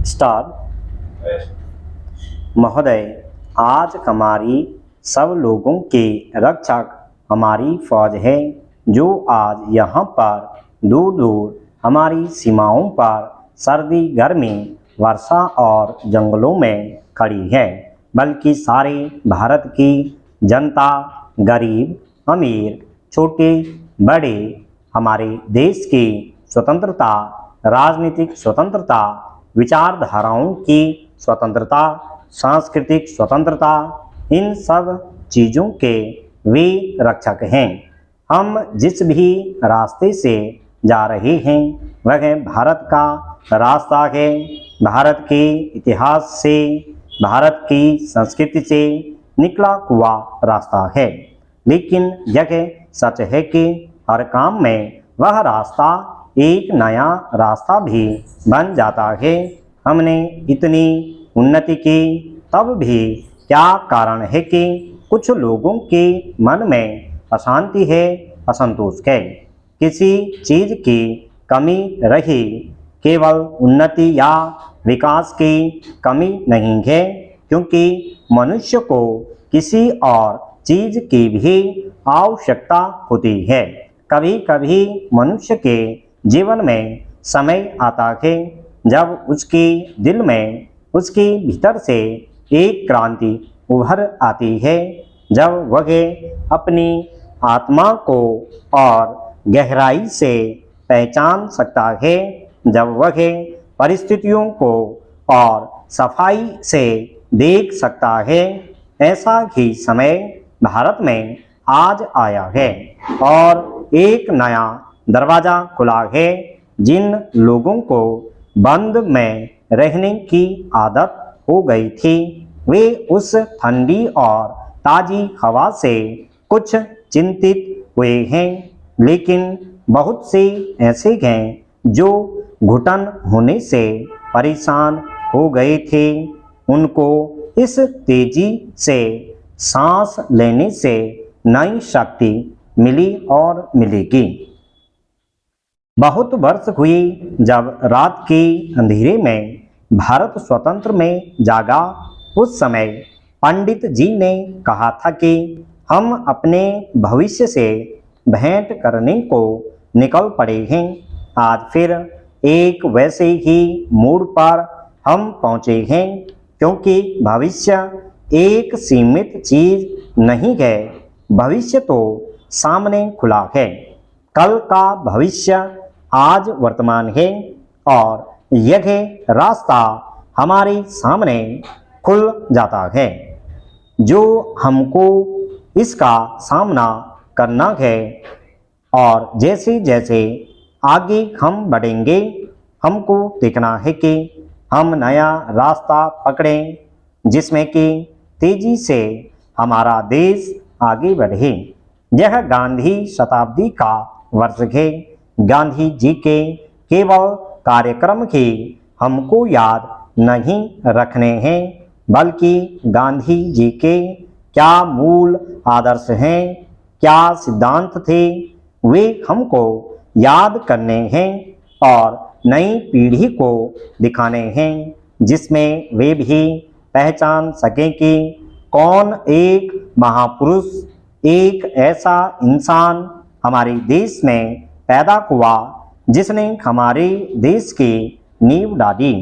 Star. महोदय, आज हमारी सब लोगों के रक्षक हमारी फौज है, जो आज यहाँ पर दूर दूर हमारी सीमाओं पर सर्दी, गर्मी, वर्षा और जंगलों में खड़ी है, बल्कि सारे भारत की जनता, गरीब, अमीर, छोटे, बड़े, हमारे देश की स्वतंत्रता, राजनीतिक स्वतंत्रता, विचारधाराओं की स्वतंत्रता, सांस्कृतिक स्वतंत्रता, इन सब चीज़ों के वे रक्षक हैं। हम जिस भी रास्ते से जा रहे हैं वह भारत का रास्ता है, भारत के इतिहास से, भारत की संस्कृति से निकला हुआ रास्ता है। लेकिन यह सच है कि हर काम में वह रास्ता एक नया रास्ता भी बन जाता है। हमने इतनी उन्नति की, तब भी क्या कारण है कि कुछ लोगों के मन में अशांति है, असंतोष है। किसी चीज़ की कमी रही, केवल उन्नति या विकास की कमी नहीं है, क्योंकि मनुष्य को किसी और चीज़ की भी आवश्यकता होती है। कभी कभी मनुष्य के जीवन में समय आता है जब उसके दिल में, उसके भीतर से एक क्रांति उभर आती है, जब वह अपनी आत्मा को और गहराई से पहचान सकता है, जब वह परिस्थितियों को और सफाई से देख सकता है। ऐसा ही समय भारत में आज आया है और एक नया दरवाज़ा खुला है। जिन लोगों को बंद में रहने की आदत हो गई थी, वे उस ठंडी और ताज़ी हवा से कुछ चिंतित हुए हैं, लेकिन बहुत से ऐसे हैं जो घुटन होने से परेशान हो गए थे। उनको इस तेजी से सांस लेने से नई शक्ति मिली और मिलेगी। बहुत वर्ष हुए जब रात के अंधेरे में भारत स्वतंत्र में जागा। उस समय पंडित जी ने कहा था कि हम अपने भविष्य से भेंट करने को निकल पड़े हैं। आज फिर एक वैसे ही मोड़ पर हम पहुँचे हैं, क्योंकि भविष्य एक सीमित चीज़ नहीं है। भविष्य तो सामने खुला है। कल का भविष्य आज वर्तमान है और यह रास्ता हमारे सामने खुल जाता है। जो हमको इसका सामना करना है और जैसे जैसे आगे हम बढ़ेंगे, हमको देखना है कि हम नया रास्ता पकड़ें, जिसमें कि तेजी से हमारा देश आगे बढ़े। यह गांधी शताब्दी का वर्ष है। गांधी जी के केवल कार्यक्रम ही हमको याद नहीं रखने हैं, बल्कि गांधी जी के क्या मूल आदर्श हैं, क्या सिद्धांत थे, वे हमको याद करने हैं और नई पीढ़ी को दिखाने हैं, जिसमें वे भी पहचान सकें कि कौन एक महापुरुष, एक ऐसा इंसान हमारे देश में पैदा हुआ जिसने हमारे देश की नींव डाली।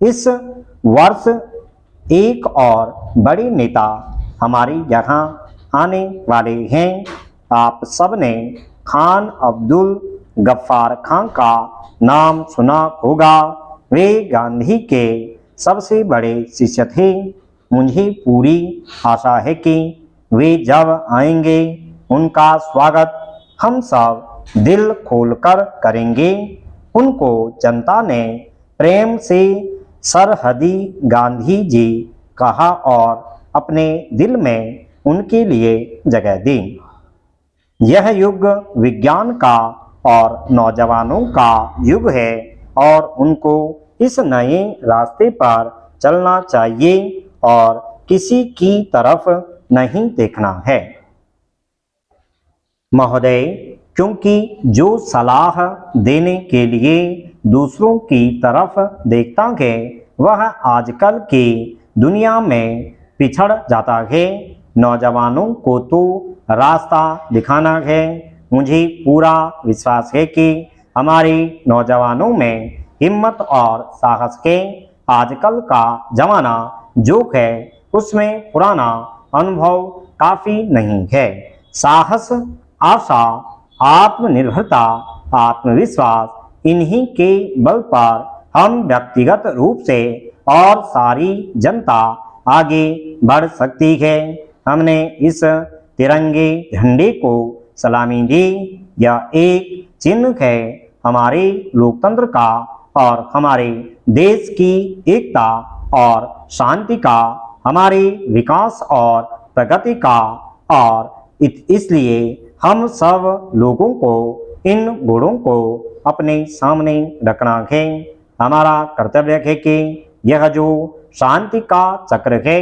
इस वर्ष एक और बड़े नेता हमारे यहाँ आने वाले हैं। आप सब ने खान अब्दुल गफ्फार खान का नाम सुना होगा। वे गांधी के सबसे बड़े शिष्य थे। मुझे पूरी आशा है कि वे जब आएंगे उनका स्वागत हम सब दिल खोलकर करेंगे। उनको जनता ने प्रेम से सरहदी गांधी जी कहा और अपने दिल में उनके लिए जगह दी। यह युग विज्ञान का और नौजवानों का युग है और उनको इस नए रास्ते पर चलना चाहिए और किसी की तरफ नहीं देखना है। महोदय, क्योंकि जो सलाह देने के लिए दूसरों की तरफ देखता है वह आजकल की दुनिया में पिछड़ जाता है। नौजवानों को तो रास्ता दिखाना है। मुझे पूरा विश्वास है कि हमारे नौजवानों में हिम्मत और साहस है। आजकल का जमाना जो है उसमें पुराना अनुभव काफी नहीं है। साहस, आशा, आत्मनिर्भरता, आत्मविश्वास इन्हीं के बल पर हम व्यक्तिगत रूप से और सारी जनता आगे बढ़ सकती है। हमने इस तिरंगे झंडे को सलामी दी। यह एक चिन्ह है हमारे लोकतंत्र का और हमारे देश की एकता और शांति का, हमारे विकास और प्रगति का, और इसलिए हम सब लोगों को इन गुणों को अपने सामने रखना है। हमारा कर्तव्य है कि यह जो शांति का चक्र है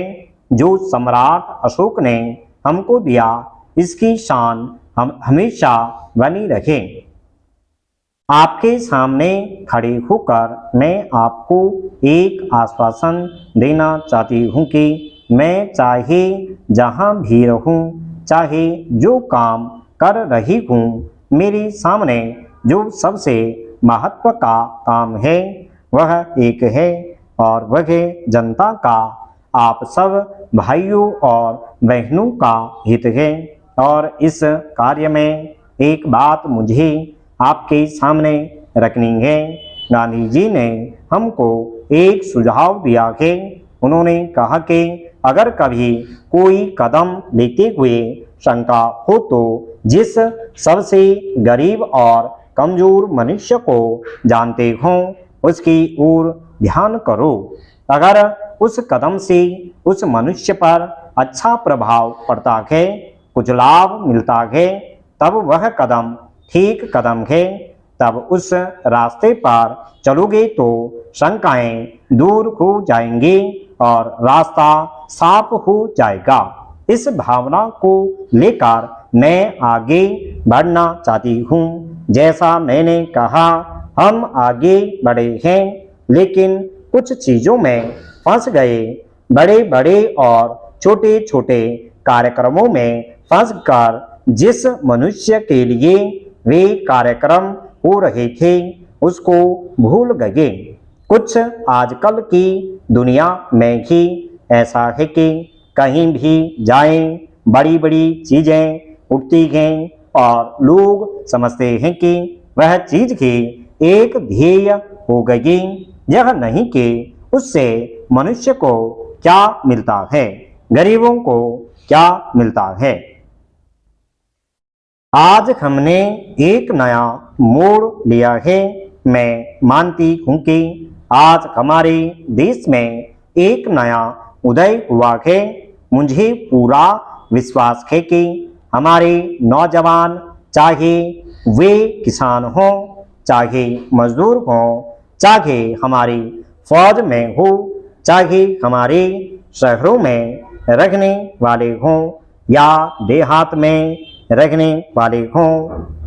जो सम्राट अशोक ने हमको दिया, इसकी शान हम हमेशा बनी रहे। आपके सामने खड़े होकर मैं आपको एक आश्वासन देना चाहती हूँ कि मैं चाहे जहाँ भी रहूँ, चाहे जो काम कर रही हूँ, मेरे सामने जो सबसे महत्व का काम है वह एक है, और वह जनता का, आप सब भाइयों और बहनों का हित है। और इस कार्य में एक बात मुझे आपके सामने रखनी है। गांधी जी ने हमको एक सुझाव दिया है। उन्होंने कहा कि अगर कभी कोई कदम लेते हुए शंका हो तो जिस सबसे गरीब और कमजोर मनुष्य को जानते हो उसकी ओर ध्यान करो। अगर उस कदम से उस मनुष्य पर अच्छा प्रभाव पड़ता है, कुछ लाभ मिलता है, तब वह कदम ठीक कदम है। तब उस रास्ते पर चलोगे तो शंकाएं दूर हो जाएंगी और रास्ता साफ हो जाएगा। इस भावना को लेकर मैं आगे बढ़ना चाहती हूँ। जैसा मैंने कहा, हम आगे बढ़े हैं, लेकिन कुछ चीजों में फंस गए। बड़े बड़े और छोटे छोटे कार्यक्रमों में फंसकर जिस मनुष्य के लिए वे कार्यक्रम हो रहे थे उसको भूल गए। कुछ आजकल की दुनिया में ही ऐसा है कि कहीं भी जाएं, बड़ी बड़ी चीजें उठती हैं और लोग समझते हैं कि वह चीज की एक ध्येय हो गई। यह नहीं कि उससे मनुष्य को क्या मिलता है, गरीबों को क्या मिलता है। आज हमने एक नया मोड़ लिया है। मैं मानती हूँ कि आज हमारे देश में एक नया उदय हुआ है। मुझे पूरा विश्वास है कि हमारे नौजवान, चाहे वे किसान हों, चाहे मजदूर हों, चाहे हमारी फौज में हो, चाहे हमारे शहरों में रहने वाले हों या देहात में रहने वाले हों,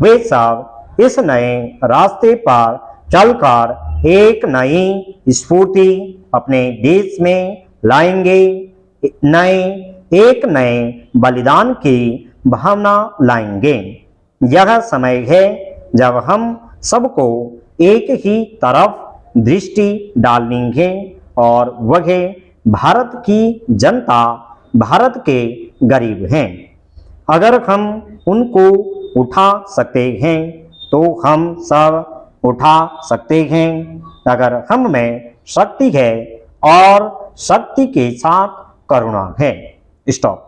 वे सब इस नए रास्ते पर चलकर एक नई स्फूर्ति अपने देश में लाएंगे, एक नए बलिदान की भावना लाएंगे। यह समय है जब हम सबको एक ही तरफ दृष्टि डालनी है, और वह भारत की जनता, भारत के गरीब हैं। अगर हम उनको उठा सकते हैं तो हम सब उठा सकते हैं। अगर हम में शक्ति है और शक्ति के साथ करुणा है। स्टॉप।